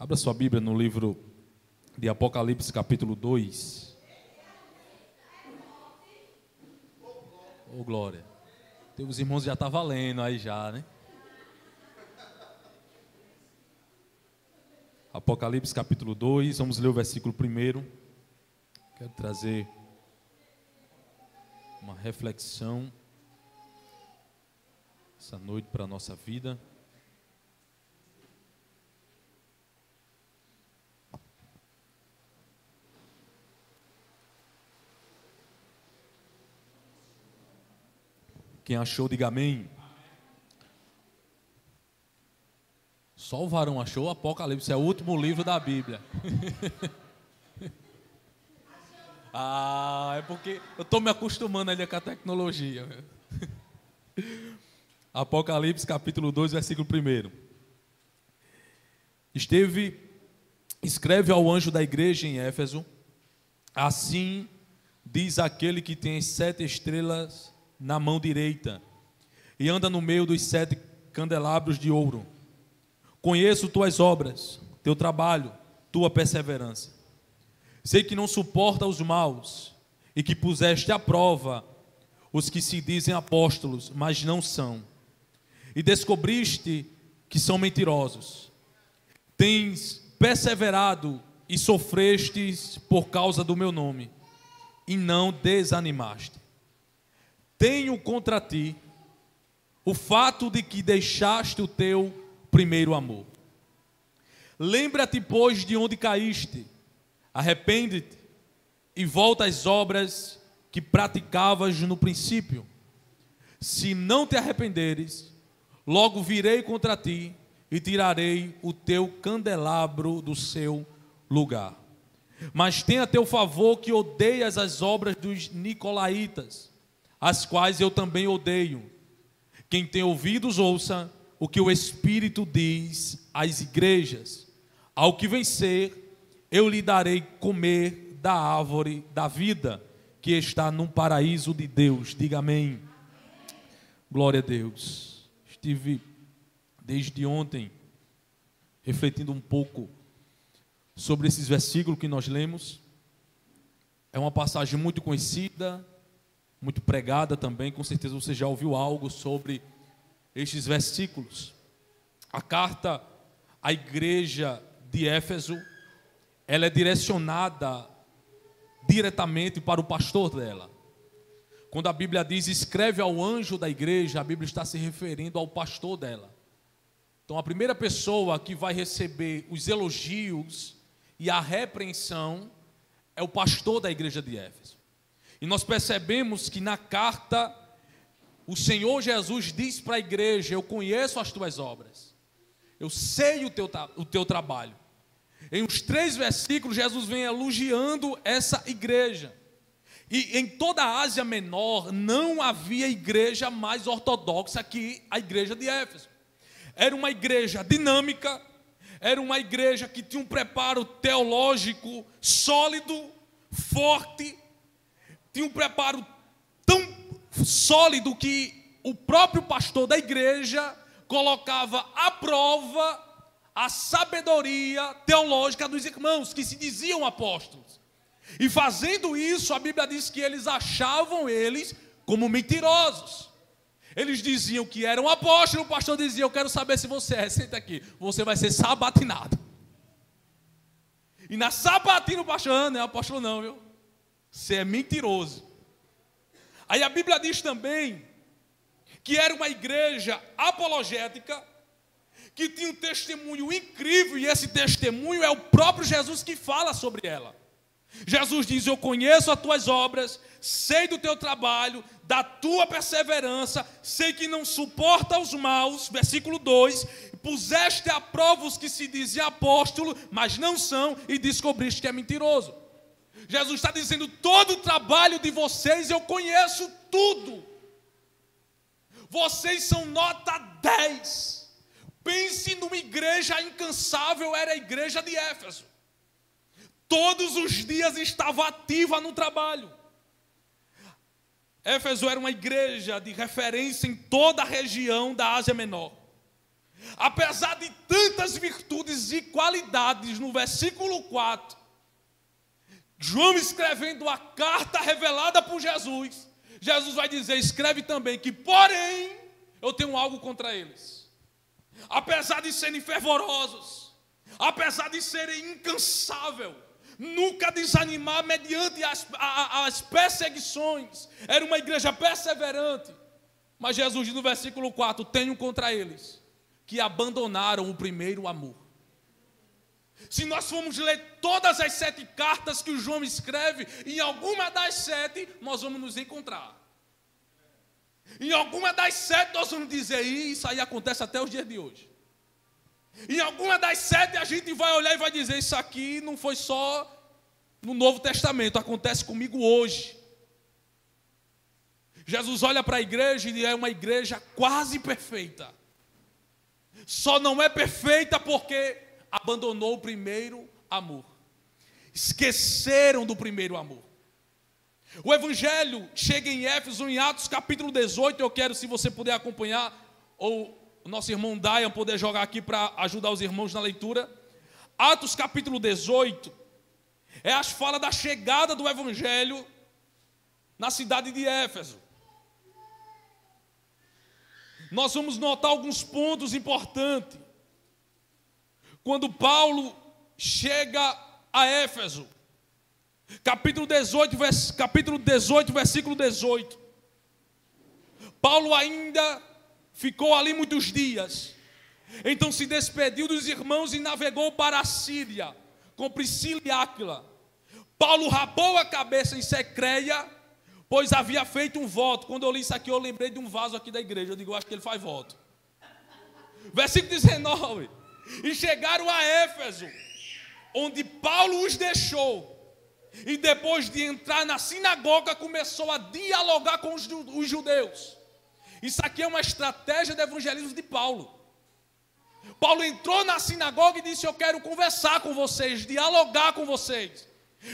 Abra sua Bíblia no livro de Apocalipse, capítulo 2. Ô, glória. Os irmãos já estão valendo aí já, né? Apocalipse, capítulo 2. Vamos ler o versículo 1. Quero trazer uma reflexão essa noite para a nossa vida. Quem achou, diga amém. Só o varão achou. O Apocalipse é o último livro da Bíblia. É porque eu estou me acostumando ainda com a tecnologia. Apocalipse capítulo 2, versículo 1. Escreve ao anjo da igreja em Éfeso: assim diz aquele que tem as 7 estrelas na mão direita e anda no meio dos 7 candelabros de ouro. Conheço tuas obras, teu trabalho, tua perseverança. Sei que não suporta os maus e que puseste à prova os que se dizem apóstolos, mas não são. E descobriste que são mentirosos. Tens perseverado e sofrestes por causa do meu nome e não desanimaste. Tenho contra ti o fato de que deixaste o teu primeiro amor. Lembra-te, pois, de onde caíste, arrepende-te e volta às obras que praticavas no princípio. Se não te arrependeres, logo virei contra ti e tirarei o teu candelabro do seu lugar. Mas tenha a teu favor que odeias as obras dos nicolaítas, as quais eu também odeio. Quem tem ouvidos, ouça o que o Espírito diz às igrejas. Ao que vencer, eu lhe darei comer da árvore da vida, que está num paraíso de Deus. Diga amém. Glória a Deus. Estive desde ontem refletindo um pouco sobre esses versículos que nós lemos. É uma passagem muito conhecida, muito pregada também. Com certeza você já ouviu algo sobre estes versículos. A carta à igreja de Éfeso, ela é direcionada diretamente para o pastor dela. Quando a Bíblia diz escreve ao anjo da igreja, a Bíblia está se referindo ao pastor dela. Então a primeira pessoa que vai receber os elogios e a repreensão é o pastor da igreja de Éfeso. E nós percebemos que na carta o Senhor Jesus diz para a igreja: eu conheço as tuas obras, eu sei o teu trabalho. Em uns 3 versículos Jesus vem elogiando essa igreja. E em toda a Ásia Menor não havia igreja mais ortodoxa que a igreja de Éfeso. Era uma igreja dinâmica, era uma igreja que tinha um preparo teológico sólido, forte. Tinha um preparo tão sólido que o próprio pastor da igreja colocava à prova a sabedoria teológica dos irmãos que se diziam apóstolos. E fazendo isso, a Bíblia diz que eles achavam eles como mentirosos. Eles diziam que eram apóstolos, o pastor dizia: eu quero saber se você é, senta aqui, você vai ser sabatinado. E na sabatina o pastor: não é apóstolo não, viu? Você é mentiroso. Aí a Bíblia diz também que era uma igreja apologética, que tinha um testemunho incrível, e esse testemunho é o próprio Jesus que fala sobre ela. Jesus diz: eu conheço as tuas obras, sei do teu trabalho, da tua perseverança, sei que não suporta os maus, versículo 2, puseste à prova os que se dizem apóstolo, mas não são, e descobriste que é mentiroso. Jesus está dizendo: todo o trabalho de vocês eu conheço tudo. Vocês são nota 10. Pense numa igreja incansável, era a igreja de Éfeso. Todos os dias estava ativa no trabalho. Éfeso era uma igreja de referência em toda a região da Ásia Menor. Apesar de tantas virtudes e qualidades no versículo 4, João escrevendo a carta revelada por Jesus, Jesus vai dizer, escreve também que, porém, eu tenho algo contra eles. Apesar de serem fervorosos, apesar de serem incansáveis, nunca desanimar mediante as perseguições, era uma igreja perseverante. Mas Jesus diz no versículo 4, tenho contra eles, que abandonaram o primeiro amor. Se nós formos ler todas as 7 cartas que o João escreve, em alguma das 7 nós vamos nos encontrar. Em alguma das 7 nós vamos dizer, isso aí acontece até os dias de hoje. Em alguma das 7 a gente vai olhar e vai dizer, isso aqui não foi só no Novo Testamento, acontece comigo hoje. Jesus olha para a igreja e é uma igreja quase perfeita. Só não é perfeita porque abandonou o primeiro amor. Esqueceram do primeiro amor. O evangelho chega em Éfeso, em Atos capítulo 18. Eu quero, se você puder acompanhar, ou o nosso irmão Dayan poder jogar aqui para ajudar os irmãos na leitura. Atos capítulo 18 é as falas da chegada do evangelho na cidade de Éfeso. Nós vamos notar alguns pontos importantes. Quando Paulo chega a Éfeso, capítulo 18, versículo 18. Paulo ainda ficou ali muitos dias. Então se despediu dos irmãos e navegou para a Síria, com Priscila e Áquila. Paulo rapou a cabeça em Secreia, pois havia feito um voto. Quando eu li isso aqui, eu lembrei de um vaso aqui da igreja. Eu digo, acho que ele faz voto. Versículo 19. E chegaram a Éfeso, onde Paulo os deixou. E depois de entrar na sinagoga, começou a dialogar com os judeus. Isso aqui é uma estratégia de evangelismo de Paulo. Paulo entrou na sinagoga e disse, eu quero conversar com vocês, dialogar com vocês.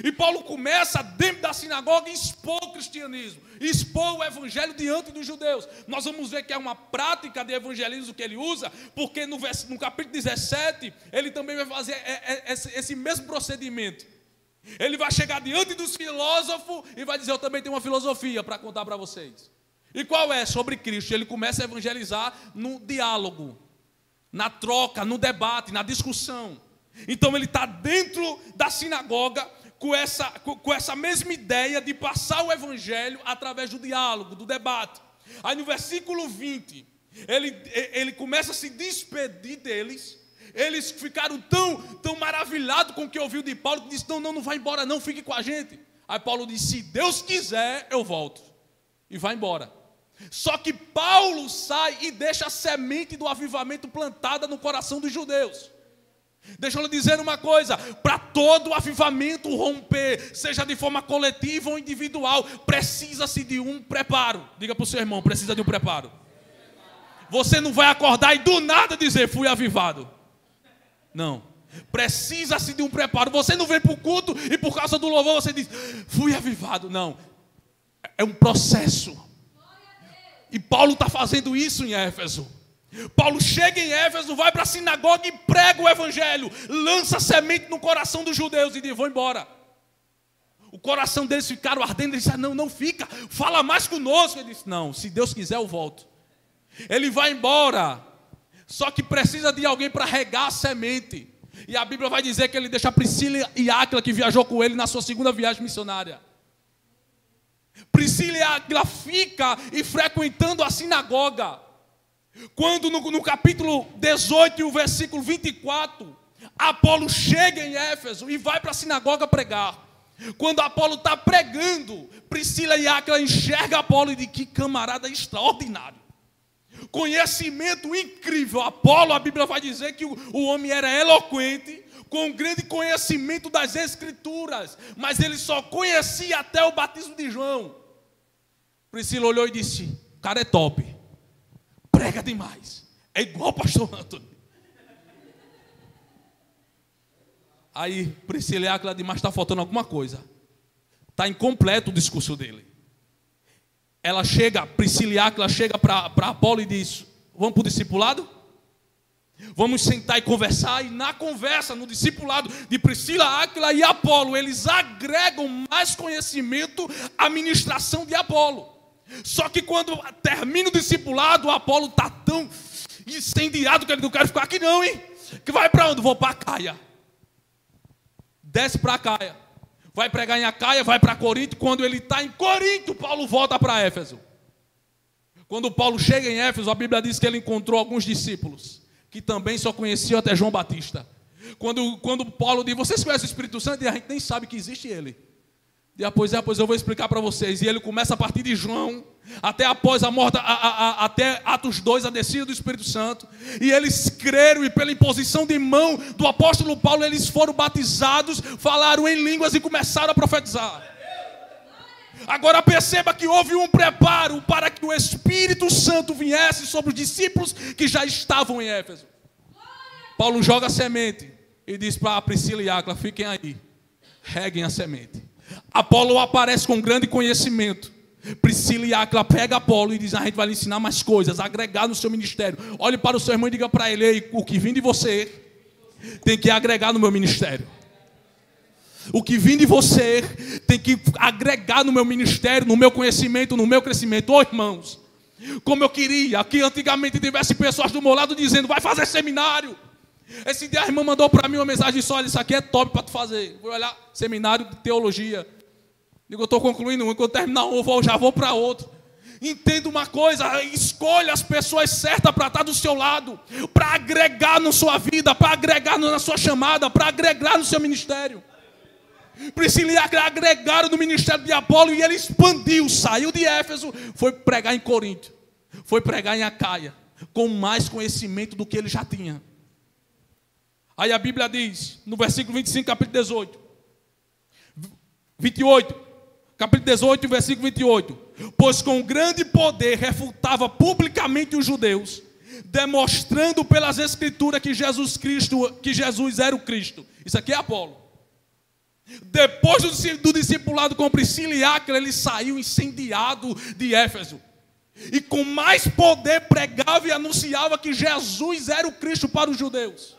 E Paulo começa dentro da sinagoga a expor o cristianismo, expor o evangelho diante dos judeus. Nós vamos ver que é uma prática de evangelismo que ele usa, porque no capítulo 17, ele também vai fazer esse mesmo procedimento. Ele vai chegar diante dos filósofos e vai dizer, eu também tenho uma filosofia para contar para vocês. E qual é? Sobre Cristo. Ele começa a evangelizar no diálogo, na troca, no debate, na discussão. Então ele está dentro da sinagoga com essa mesma ideia de passar o evangelho através do diálogo, do debate. Aí no versículo 20, ele começa a se despedir deles. Eles ficaram tão maravilhados com o que ouviu de Paulo, que disse, não vai embora não, fique com a gente. Aí Paulo disse, se Deus quiser, eu volto. E vai embora. Só que Paulo sai e deixa a semente do avivamento plantada no coração dos judeus. Deixa eu lhe dizer uma coisa, para todo avivamento romper, seja de forma coletiva ou individual, precisa-se de um preparo. Diga para o seu irmão, precisa de um preparo. Você não vai acordar e do nada dizer, fui avivado. Não, precisa-se de um preparo. Você não vem para o culto e por causa do louvor você diz, fui avivado. Não, é um processo. E Paulo está fazendo isso em Éfeso. Paulo chega em Éfeso, vai para a sinagoga e prega o evangelho, lança semente no coração dos judeus e diz, vou embora. O coração deles ficaram ardendo, ele disse, não fica, fala mais conosco. Ele disse, não, se Deus quiser eu volto. Ele vai embora, só que precisa de alguém para regar a semente. E a Bíblia vai dizer que ele deixa Priscila e Áquila, que viajou com ele na sua segunda viagem missionária. Priscila e Áquila fica e frequentando a sinagoga. Quando no capítulo 18 e o versículo 24, Apolo chega em Éfeso e vai para a sinagoga pregar. Quando Apolo está pregando, Priscila e Áquila enxergam Apolo e dizem, que camarada extraordinário. Conhecimento incrível. Apolo, a Bíblia vai dizer que o homem era eloquente, com grande conhecimento das Escrituras, mas ele só conhecia até o batismo de João. Priscila olhou e disse, o cara é top, prega demais, é igual o pastor Antônio. Aí Priscila e Áquila dizem, mas está faltando alguma coisa, está incompleto o discurso dele. Ela chega, Priscila e Áquila chega para Apolo e diz, vamos para o discipulado? Vamos sentar e conversar. E na conversa, no discipulado de Priscila, Áquila e Apolo, eles agregam mais conhecimento à ministração de Apolo. Só que quando termina o discipulado, o Apolo está tão incendiado que ele não quer ficar aqui não, hein? Que vai para onde? Vou para Acaia. Desce para Acaia. Vai pregar em Acaia, vai para Corinto. Quando ele está em Corinto, Paulo volta para Éfeso. Quando Paulo chega em Éfeso, a Bíblia diz que ele encontrou alguns discípulos que também só conheciam até João Batista. Quando Paulo diz, vocês conhecem o Espírito Santo? E a gente nem sabe que existe ele. Pois eu vou explicar para vocês. E ele começa a partir de João, até após a morte, até Atos 2, a descida do Espírito Santo. E eles creram, e pela imposição de mão do apóstolo Paulo, eles foram batizados, falaram em línguas e começaram a profetizar. Agora perceba que houve um preparo para que o Espírito Santo viesse sobre os discípulos que já estavam em Éfeso. Paulo joga a semente e diz para Priscila e Áquila, fiquem aí, reguem a semente. Apolo aparece com grande conhecimento. Priscila e Áquila pega Apolo e diz, a gente vai lhe ensinar mais coisas, agregar no seu ministério. Olhe para o seu irmão e diga para ele, ei, o que vem de você tem que agregar no meu ministério. O que vem de você tem que agregar no meu ministério, no meu conhecimento, no meu crescimento. Ô irmãos, como eu queria que antigamente tivesse pessoas do meu lado dizendo, vai fazer seminário. Esse dia a irmã mandou para mim uma mensagem e disse, olha, isso aqui é top para tu fazer. Vou olhar, seminário de teologia. Digo, eu estou concluindo um, quando terminar um, eu já vou para outro. Entenda uma coisa, escolha as pessoas certas para estar do seu lado, para agregar na sua vida, para agregar na sua chamada, para agregar no seu ministério. Priscila e Áquila agregaram no ministério de Apolo e ele expandiu, saiu de Éfeso, foi pregar em Corinto, foi pregar em Acaia, com mais conhecimento do que ele já tinha. Aí a Bíblia diz, no versículo 25, capítulo 18, 28, capítulo 18, versículo 28, pois com grande poder refutava publicamente os judeus, demonstrando pelas escrituras que Jesus era o Cristo. Isso aqui é Apolo. Depois do discipulado com Priscila e Áquila, ele saiu incendiado de Éfeso. E com mais poder pregava e anunciava que Jesus era o Cristo para os judeus.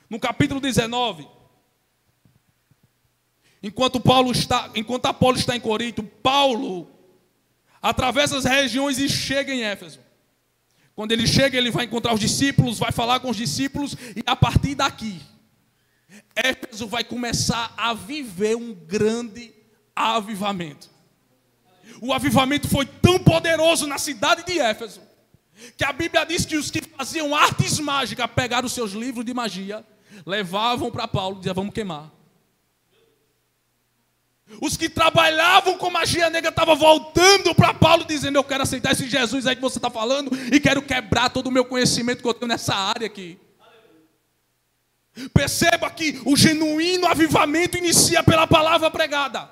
No capítulo 19, enquanto Apolo está em Corinto, Paulo atravessa as regiões e chega em Éfeso. Quando ele chega, ele vai encontrar os discípulos, vai falar com os discípulos, e a partir daqui, Éfeso vai começar a viver um grande avivamento. O avivamento foi tão poderoso na cidade de Éfeso, que a Bíblia diz que os que faziam artes mágicas pegaram os seus livros de magia, levavam para Paulo e diziam, vamos queimar. Os que trabalhavam com magia negra estavam voltando para Paulo dizendo, eu quero aceitar esse Jesus aí que você está falando e quero quebrar todo o meu conhecimento que eu tenho nessa área aqui. Perceba que o genuíno avivamento inicia pela palavra pregada.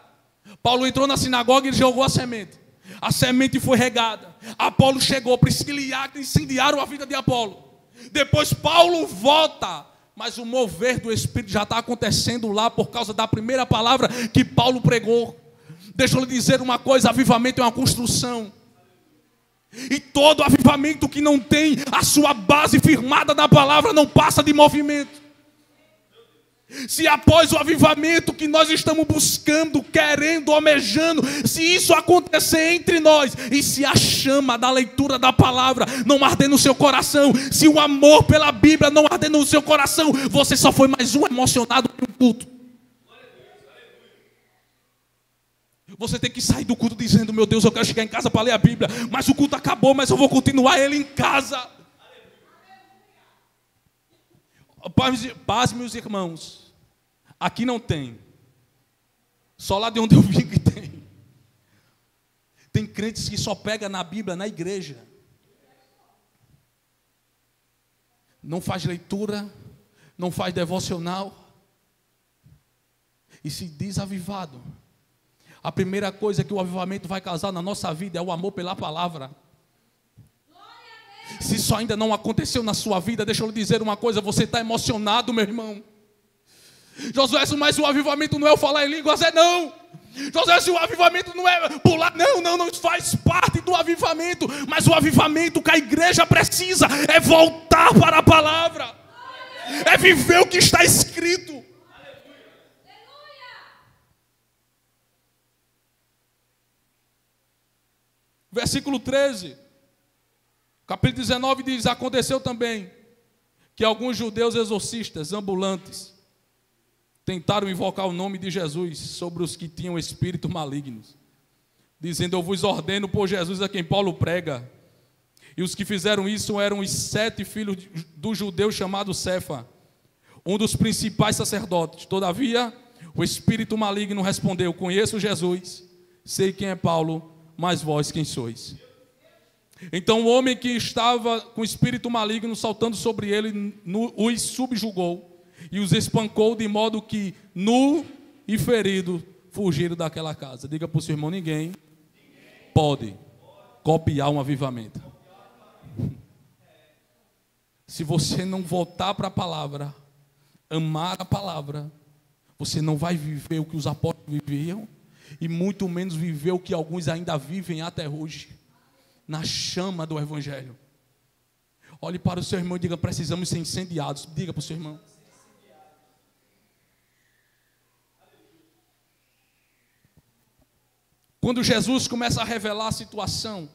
Paulo entrou na sinagoga e jogou a semente. A semente foi regada. Apolo chegou, Priscila e Áquila incendiaram a vida de Apolo. Depois Paulo volta, mas o mover do Espírito já está acontecendo lá por causa da primeira palavra que Paulo pregou. Deixa eu lhe dizer uma coisa, avivamento é uma construção. E todo avivamento que não tem a sua base firmada na palavra não passa de movimento. Se após o avivamento que nós estamos buscando, querendo, almejando, se isso acontecer entre nós, e se a chama da leitura da palavra não arder no seu coração, se o amor pela Bíblia não arder no seu coração, você só foi mais um emocionado em um culto. Você tem que sair do culto dizendo, meu Deus, eu quero chegar em casa para ler a Bíblia, mas o culto acabou, mas eu vou continuar ele em casa. Paz, meus irmãos. Aqui não tem. Só lá de onde eu vim que tem. Tem crentes que só pegam na Bíblia, na igreja. Não faz leitura, não faz devocional. E se diz avivado. A primeira coisa que o avivamento vai causar na nossa vida é o amor pela palavra. Se isso ainda não aconteceu na sua vida, deixa eu lhe dizer uma coisa, você está emocionado, meu irmão. Josué, mas o avivamento não é o falar em línguas, é não. José, se o avivamento não é pular, não, isso faz parte do avivamento. Mas o avivamento que a igreja precisa é voltar para a palavra, é viver o que está escrito. Versículo 13, capítulo 19 diz: aconteceu também que alguns judeus exorcistas ambulantes tentaram invocar o nome de Jesus sobre os que tinham espíritos malignos, dizendo: eu vos ordeno por Jesus a quem Paulo prega. E os que fizeram isso eram os 7 filhos do judeu chamado Cefa, um dos principais sacerdotes. Todavia, o espírito maligno respondeu: conheço Jesus, sei quem é Paulo, mas vós quem sois? Então o homem que estava com o espírito maligno saltando sobre ele os subjugou e os espancou, de modo que, nu e ferido, fugiram daquela casa. Diga para o seu irmão: ninguém pode copiar um avivamento. Se você não voltar para a palavra, amar a palavra, você não vai viver o que os apóstolos viviam, e muito menos viver o que alguns ainda vivem até hoje, na chama do evangelho. Olhe para o seu irmão e diga: precisamos ser incendiados. Diga para o seu irmão. Quando Jesus começa a revelar a situação,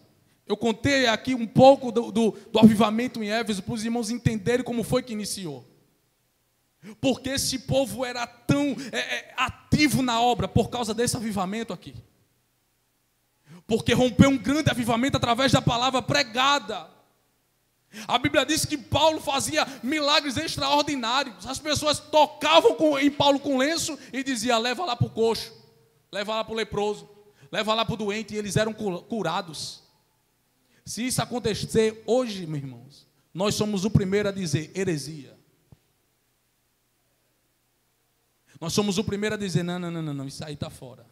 eu contei aqui um pouco do avivamento em Éfeso, para os irmãos entenderem como foi que iniciou. Porque esse povo era tão ativo na obra, por causa desse avivamento aqui. Porque rompeu um grande avivamento através da palavra pregada. A Bíblia diz que Paulo fazia milagres extraordinários. As pessoas tocavam em Paulo com lenço e diziam: leva lá para o coxo, leva lá para o leproso, leva lá para o doente, e eles eram curados. Se isso acontecer hoje, meus irmãos, nós somos o primeiro a dizer heresia. Nós somos o primeiro a dizer: não, isso aí está fora.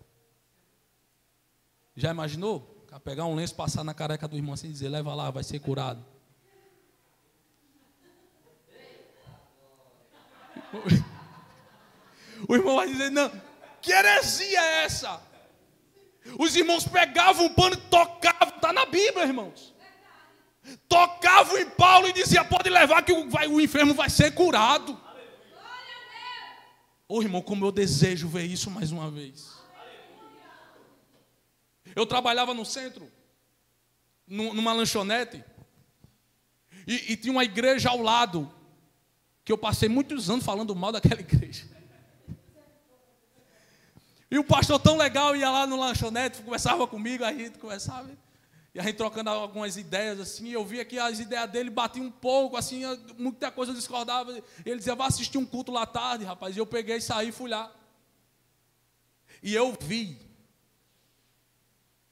Já imaginou? Pegar um lenço, passar na careca do irmão assim e dizer: leva lá, vai ser curado. O irmão vai dizer: não, que heresia é essa? Os irmãos pegavam o pano e tocavam, está na Bíblia, irmãos. Tocavam em Paulo e diziam: pode levar que o enfermo vai ser curado. Ô irmão, como eu desejo ver isso mais uma vez. Eu trabalhava no centro, numa lanchonete, e tinha uma igreja ao lado, que eu passei muitos anos falando mal daquela igreja. E o pastor tão legal ia lá no lanchonete, conversava comigo, a gente conversava, e a gente trocando algumas ideias assim, e eu via que as ideias dele batiam um pouco, assim, muita coisa eu discordava. Ele dizia: vai assistir um culto lá à tarde, rapaz. E eu peguei, saí e fui lá. E eu vi.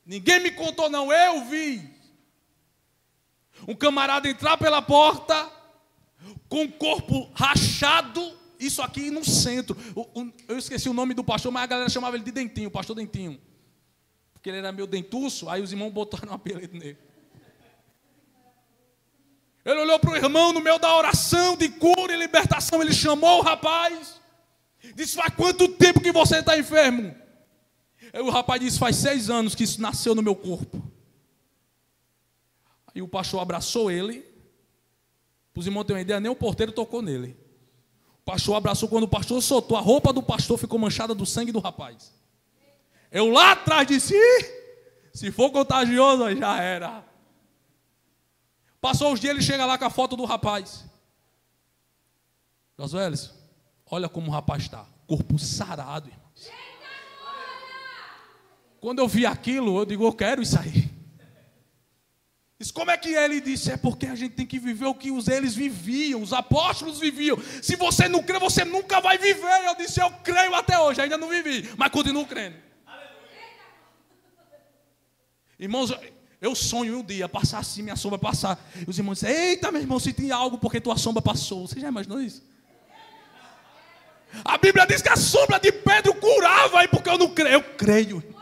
Ninguém me contou não, eu vi. Um camarada entrar pela porta, com o corpo rachado, isso aqui no centro. Eu esqueci o nome do pastor, mas a galera chamava ele de Dentinho, o pastor Dentinho. Porque ele era meio dentuço, aí os irmãos botaram um apelido nele. Ele olhou para o irmão no meio da oração de cura e libertação, ele chamou o rapaz, disse: faz quanto tempo que você está enfermo? Aí o rapaz disse: faz 6 anos que isso nasceu no meu corpo. Aí o pastor abraçou ele, para os irmãos terem uma ideia, nem o porteiro tocou nele. O pastor abraçou, quando o pastor soltou, a roupa do pastor ficou manchada do sangue do rapaz. Eu lá atrás disse: se for contagioso, já era. Passou os dias, ele chega lá com a foto do rapaz. Josué, olha como o rapaz está, corpo sarado, irmãos. Quando eu vi aquilo, eu digo: eu quero isso aí. Disse: como é que é? Ele disse: é porque a gente tem que viver o que eles viviam, os apóstolos viviam. Se você não crê, você nunca vai viver. Eu disse: eu creio até hoje, ainda não vivi, mas continuo crendo. Irmãos, eu sonho um dia passar assim, minha sombra passar. E os irmãos dizem: eita, meu irmão, se tem algo porque tua sombra passou. Você já imaginou isso? A Bíblia diz que a sombra de Pedro curava, aí porque eu não creio. Eu creio.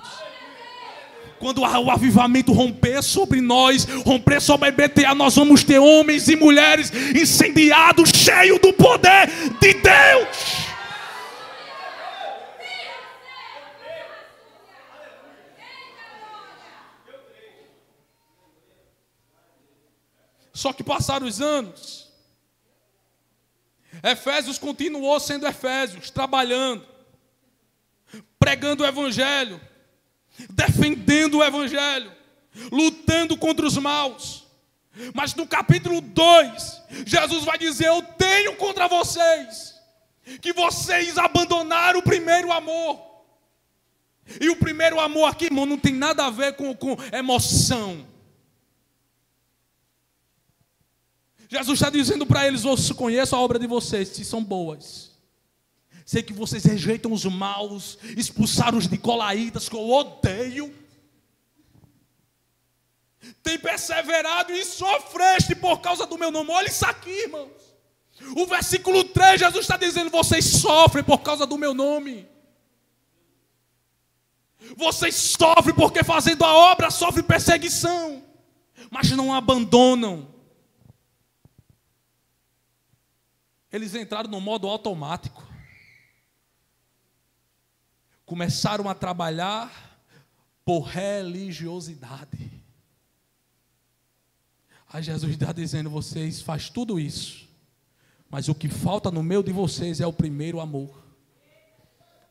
Quando o avivamento romper sobre nós, romper sobre a IBTA, nós vamos ter homens e mulheres incendiados, cheios do poder de Deus. Só que passaram os anos. Efésios continuou sendo Efésios, trabalhando, pregando o Evangelho, defendendo o Evangelho, lutando contra os maus. Mas no capítulo 2, Jesus vai dizer: eu tenho contra vocês que vocês abandonaram o primeiro amor. E o primeiro amor aqui, irmão, não tem nada a ver com emoção. Jesus está dizendo para eles: eu conheço a obra de vocês, se são boas. Sei que vocês rejeitam os maus, expulsaram os nicolaítas, que eu odeio. Tem perseverado e sofreste por causa do meu nome. Olha isso aqui, irmãos. O versículo 3, Jesus está dizendo: vocês sofrem por causa do meu nome. Vocês sofrem porque fazendo a obra sofrem perseguição, mas não abandonam. Eles entraram no modo automático. Começaram a trabalhar por religiosidade. Aí Jesus está dizendo: vocês fazem tudo isso, mas o que falta no meio de vocês é o primeiro amor.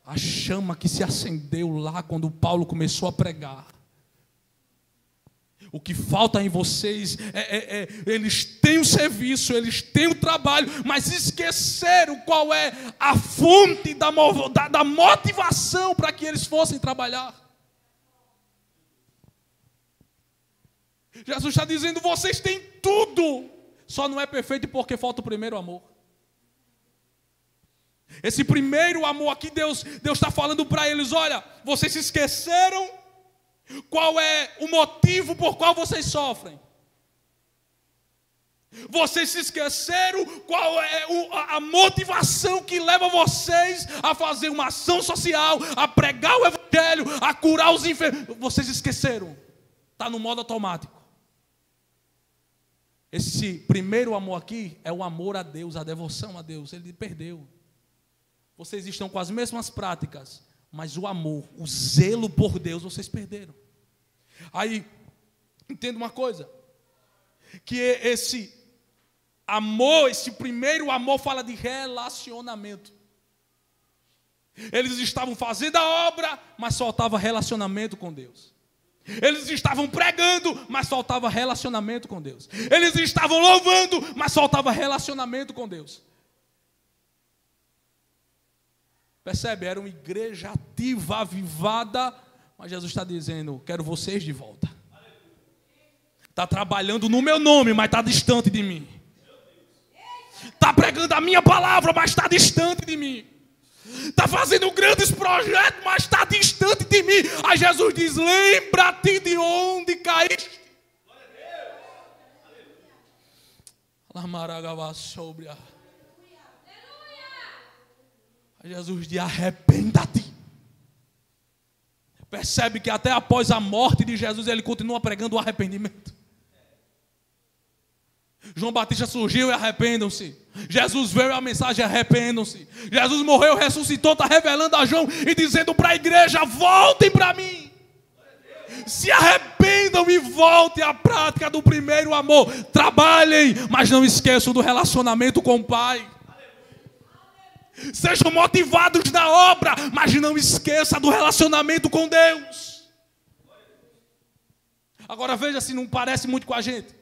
A chama que se acendeu lá quando Paulo começou a pregar. O que falta em vocês eles têm o serviço, eles têm o trabalho, mas esqueceram qual é a fonte da motivação para que eles fossem trabalhar. Jesus está dizendo: vocês têm tudo, só não é perfeito porque falta o primeiro amor. Esse primeiro amor aqui, Deus está falando para eles: olha, vocês se esqueceram qual é o motivo por qual vocês sofrem. Vocês se esqueceram qual é a motivação que leva vocês a fazer uma ação social, a pregar o Evangelho, a curar os enfermos. Vocês esqueceram. Está no modo automático. Esse primeiro amor aqui é o amor a Deus, a devoção a Deus. Ele perdeu. Vocês estão com as mesmas práticas, mas o amor, o zelo por Deus, vocês perderam. Aí, entenda uma coisa, que esse amor, esse primeiro amor fala de relacionamento. Eles estavam fazendo a obra, mas faltava relacionamento com Deus. Eles estavam pregando, mas faltava relacionamento com Deus. Eles estavam louvando, mas faltava relacionamento com Deus. Percebe? Era uma igreja ativa, avivada, mas Jesus está dizendo: quero vocês de volta. Está trabalhando no meu nome, mas está distante de mim. Está pregando a minha palavra, mas está distante de mim. Está fazendo grandes projetos, mas está distante de mim. Aí Jesus diz: lembra-te de onde caíste. Aí Jesus diz: arrependa-te. Percebe que até após a morte de Jesus ele continua pregando o arrependimento. João Batista surgiu e arrependam-se. Jesus veio a mensagem: arrependam-se. Jesus morreu, ressuscitou, está revelando a João e dizendo para a igreja: voltem para mim. Se arrependam e voltem à prática do primeiro amor. Trabalhem, mas não esqueçam do relacionamento com o Pai. Sejam motivados na obra, mas não esqueça do relacionamento com Deus. Agora veja se não parece muito com a gente.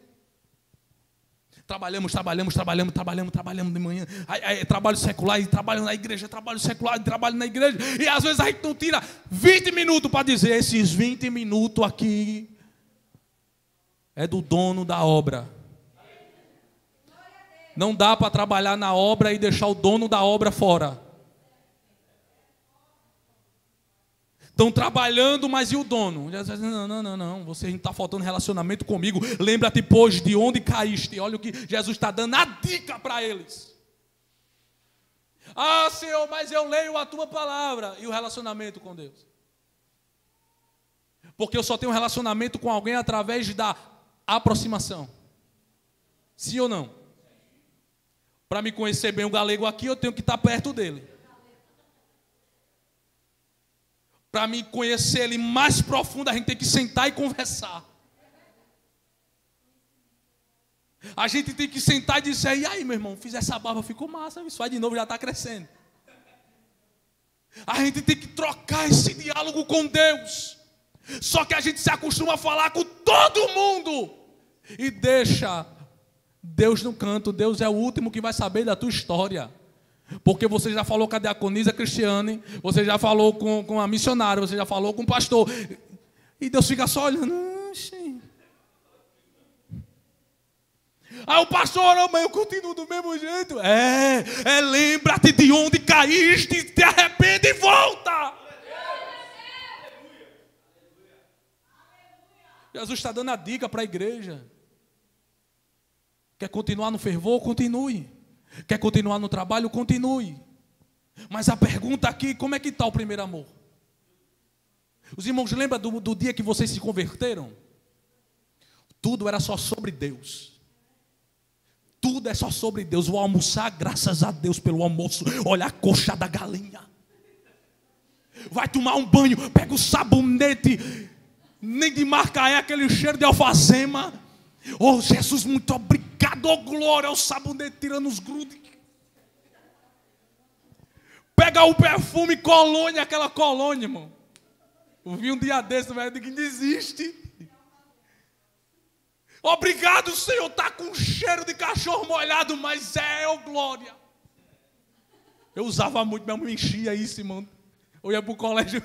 Trabalhamos de manhã. Aí, trabalho secular, e trabalho na igreja, trabalho secular, e trabalho na igreja. E às vezes a gente não tira 20 minutos para dizer: esses 20 minutos aqui é do dono da obra. Não dá para trabalhar na obra e deixar o dono da obra fora. Estão trabalhando, mas e o dono? Não, você não está faltando relacionamento comigo. Lembra-te, pois, de onde caíste. Olha o que Jesus está dando a dica para eles. Ah, Senhor, mas eu leio a tua palavra. E o relacionamento com Deus? Porque eu só tenho relacionamento com alguém através da aproximação. Sim ou não? Para me conhecer bem o galego aqui, eu tenho que estar perto dele. Para me conhecer ele mais profundo, a gente tem que sentar e conversar. A gente tem que sentar e dizer: e aí, meu irmão, fiz essa barba, ficou massa, isso vai de novo, já está crescendo. A gente tem que trocar esse diálogo com Deus. Só que a gente se acostuma a falar com todo mundo e deixa Deus no canto. Deus é o último que vai saber da tua história. Porque você já falou com a diaconisa Cristiane, você já falou com a missionária, você já falou com o pastor. E Deus fica só olhando. Aí o pastor orou, mas eu continuo do mesmo jeito. Lembra-te de onde caíste, te arrepende e volta. Jesus está dando a dica para a igreja. Quer continuar no fervor? Continue. Quer continuar no trabalho? Continue. Mas a pergunta aqui, como é que está o primeiro amor? Os irmãos lembram do dia que vocês se converteram? Tudo era só sobre Deus. Tudo é só sobre Deus. Vou almoçar, graças a Deus pelo almoço. Olha a coxa da galinha. Vai tomar um banho, pega o sabonete, nem de Macaé, aquele cheiro de alfazema. Oh Jesus, muito obrigado, oh glória, o sabonete tirando os grudes. Pega o perfume, colônia, aquela colônia, irmão. Eu vi um dia desse, velho, que desiste. Obrigado, Senhor, está com cheiro de cachorro molhado, mas oh glória. Eu usava muito, minha mãe enchia isso, irmão. Eu ia para o colégio.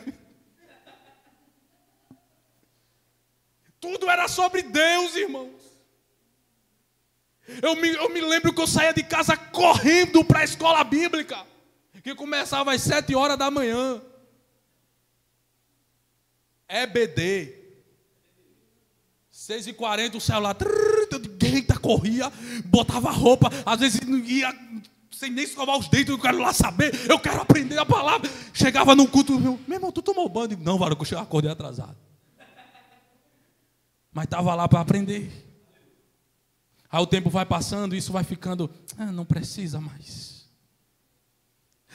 Tudo era sobre Deus, irmãos. Eu me lembro que eu saía de casa correndo para a escola bíblica, que começava às 7 horas da manhã. EBD. 6h40 o celular. Eita, corria, botava roupa. Às vezes não ia sem nem escovar os dentes. Eu quero lá saber, eu quero aprender a palavra. Chegava num culto, meu irmão, tu tomou banho? Não, varão, que eu acordei atrasado. Mas estava lá para aprender. Aí o tempo vai passando, isso vai ficando, não precisa mais.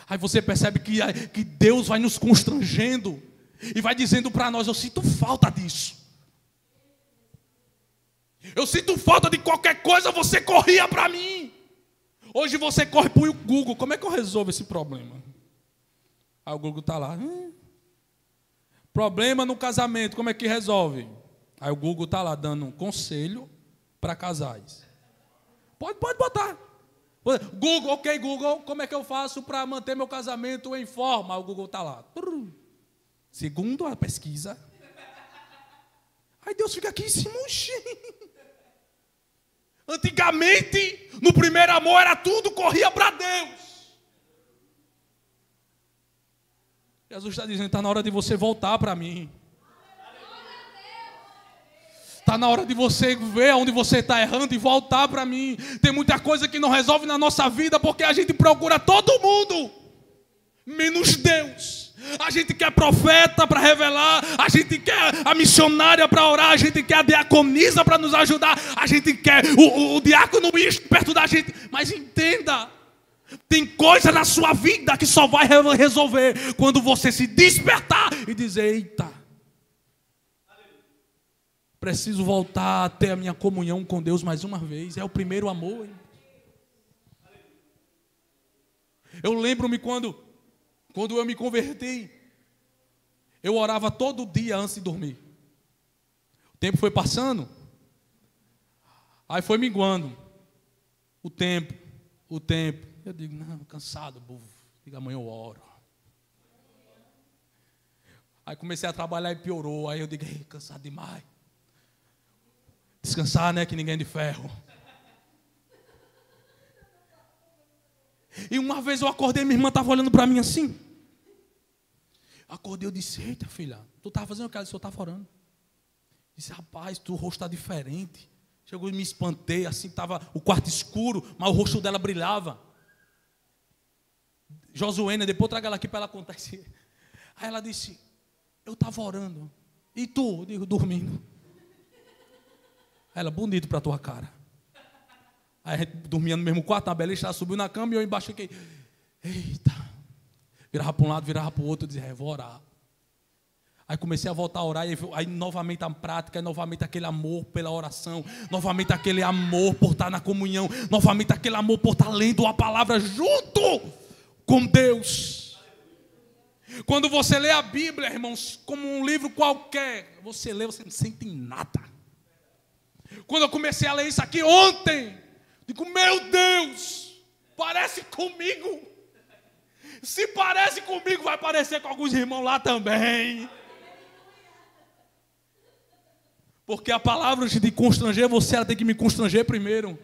Aí você percebe que Deus vai nos constrangendo e vai dizendo para nós: eu sinto falta disso. Eu sinto falta de qualquer coisa, você corria para mim. Hoje você corre para o Google. Como é que eu resolvo esse problema? Aí o Google está lá. Problema no casamento, como é que resolve? Aí o Google está lá dando um conselho para casais. Pode botar. Google, ok, Google, como é que eu faço para manter meu casamento em forma? Aí o Google está lá. Segundo a pesquisa. Aí Deus fica aqui em cima. Antigamente, no primeiro amor, era tudo, corria para Deus. Jesus está dizendo: está na hora de você voltar para mim. Está na hora de você ver onde você está errando e voltar para mim. Tem muita coisa que não resolve na nossa vida porque a gente procura todo mundo, menos Deus. A gente quer profeta para revelar, a gente quer a missionária para orar, a gente quer a diaconisa para nos ajudar, a gente quer o diácono perto da gente. Mas entenda, tem coisa na sua vida que só vai resolver quando você se despertar e dizer: eita, preciso voltar a ter a minha comunhão com Deus mais uma vez. É o primeiro amor. Eu lembro-me quando eu me converti, eu orava todo dia antes de dormir. O tempo foi passando, aí foi minguando. O tempo. Eu digo: não, cansado, digo, amanhã eu oro. Aí comecei a trabalhar e piorou. Aí eu digo: cansado demais. Descansar, né, que ninguém é de ferro. E uma vez eu acordei, minha irmã estava olhando para mim assim. Acordei, eu disse: eita, filha, tu estava fazendo o que? Ela disse: eu estava orando. Disse: rapaz, tu rosto está diferente. Chegou e me espantei, assim, estava o quarto escuro, mas o rosto dela brilhava. Josuena, depois traga ela aqui para ela contar isso. Aí ela disse: eu estava orando. E tu? Eu digo: dormindo. Aí ela: bonito para a tua cara. Aí a gente dormia no mesmo quarto, na beliche, ela subiu na cama e eu embaixo fiquei: eita. Virava para um lado, virava para o outro, eu dizia: vou orar. Aí comecei a voltar a orar, aí novamente a prática, aí novamente aquele amor pela oração, novamente aquele amor por estar na comunhão, novamente aquele amor por estar lendo a palavra junto com Deus. Quando você lê a Bíblia, irmãos, como um livro qualquer, você lê, você não sente nada. Quando eu comecei a ler isso aqui ontem, digo, meu Deus, parece comigo. Se parece comigo, vai parecer com alguns irmãos lá também. Porque a palavra de constranger você, ela tem que me constranger primeiro.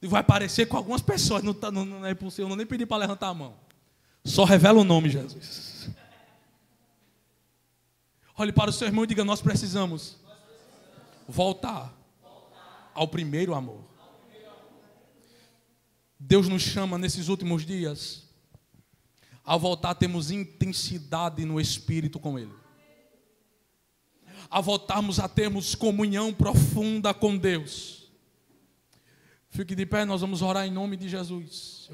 E vai parecer com algumas pessoas, não é possível, eu não nem pedi para levantar a mão. Só revela o nome, Jesus. Olhe para o seu irmão e diga, nós precisamos voltar ao primeiro amor. Deus nos chama nesses últimos dias a voltar a termos intensidade no Espírito com Ele. A voltarmos a termos comunhão profunda com Deus. Fique de pé, nós vamos orar em nome de Jesus.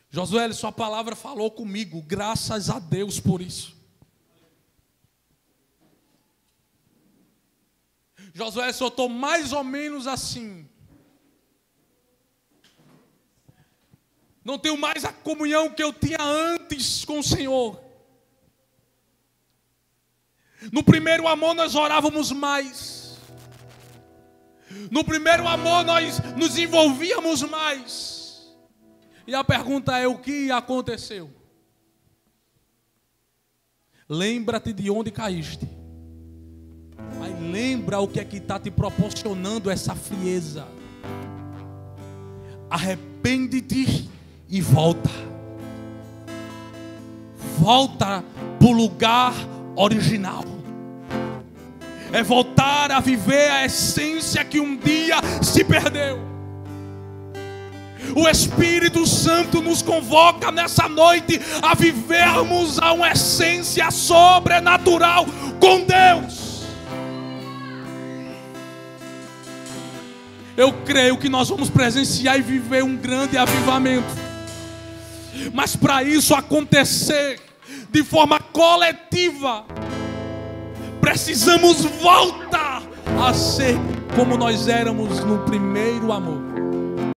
Josué, sua palavra falou comigo, graças a Deus por isso. Josué, eu estou mais ou menos assim. Não tenho mais a comunhão que eu tinha antes com o Senhor. No primeiro amor nós orávamos mais. No primeiro amor nós nos envolvíamos mais. E a pergunta é, o que aconteceu? Lembra-te de onde caíste. Mas lembra o que é que está te proporcionando essa frieza. Arrepende-te e volta. Volta para o lugar original. É voltar a viver a essência que um dia se perdeu. O Espírito Santo nos convoca nessa noite a vivermos a uma essência sobrenatural com Deus. Eu creio que nós vamos presenciar e viver um grande avivamento. Mas para isso acontecer de forma coletiva, precisamos voltar a ser como nós éramos no primeiro amor.